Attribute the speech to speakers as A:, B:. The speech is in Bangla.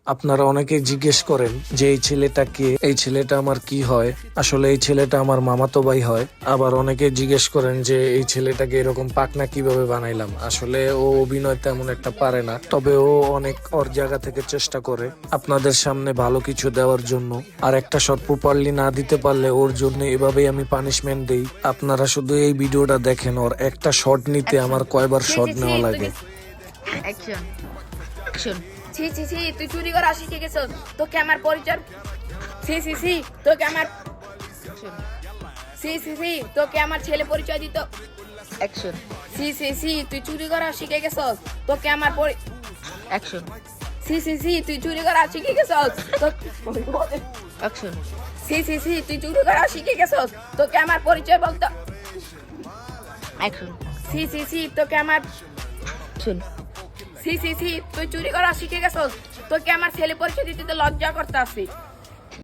A: আপনারা অনেকেই জিজ্ঞেস করেন যে এই ছেলেটা কে, এই ছেলেটা আমার কি হয়। আসলে এই ছেলেটা আমার মামাতো ভাই হয়। আবার অনেকে জিজ্ঞেস করেন যে এই ছেলেটাকে এরকম পাকনা কিভাবে বানাইলাম। আসলে ও অভিনয় তেমন একটা পারে না, তবে ও অনেক ওর জায়গা থেকে চেষ্টা করে আপনাদের সামনে ভালো কিছু দেওয়ার জন্য। আর একটা শট প্রপারলি না দিতে পারলে ওর জন্য এভাবেই আমি পানিশমেন্ট দেই। আপনারা শুধু এই ভিডিওটা দেখেন, ওর একটা শট নিতে আমার কয়বার শট নেওয়া লাগে।
B: অ্যাকশন অ্যাকশন ছি ছি ছি, তুই চুরি করা শিখে গেছস। তোকে আমার পরিচয়, ছি ছি ছি, তোকে আমার, ছি ছি ছি, তোকে আমার ছেলে পরিচয় দিত। অ্যাকশন ছি ছি ছি, তুই চুরি করা শিখে গেছস। তোকে আমার অ্যাকশন ছি ছি ছি, তুই চুরি করা শিখে গেছস। অ্যাকশন ছি ছি ছি, তুই চুরি করা শিখে গেছস। তোকে আমার পরিচয় বলতো। অ্যাকশন ছি ছি ছি, তোকে আমার, ছি ছি ছি, তুই চুরি করা শিখে গেছস। তোকে আমার ছেলে পরিচয় দিতে তো লজ্জা করতে আসি।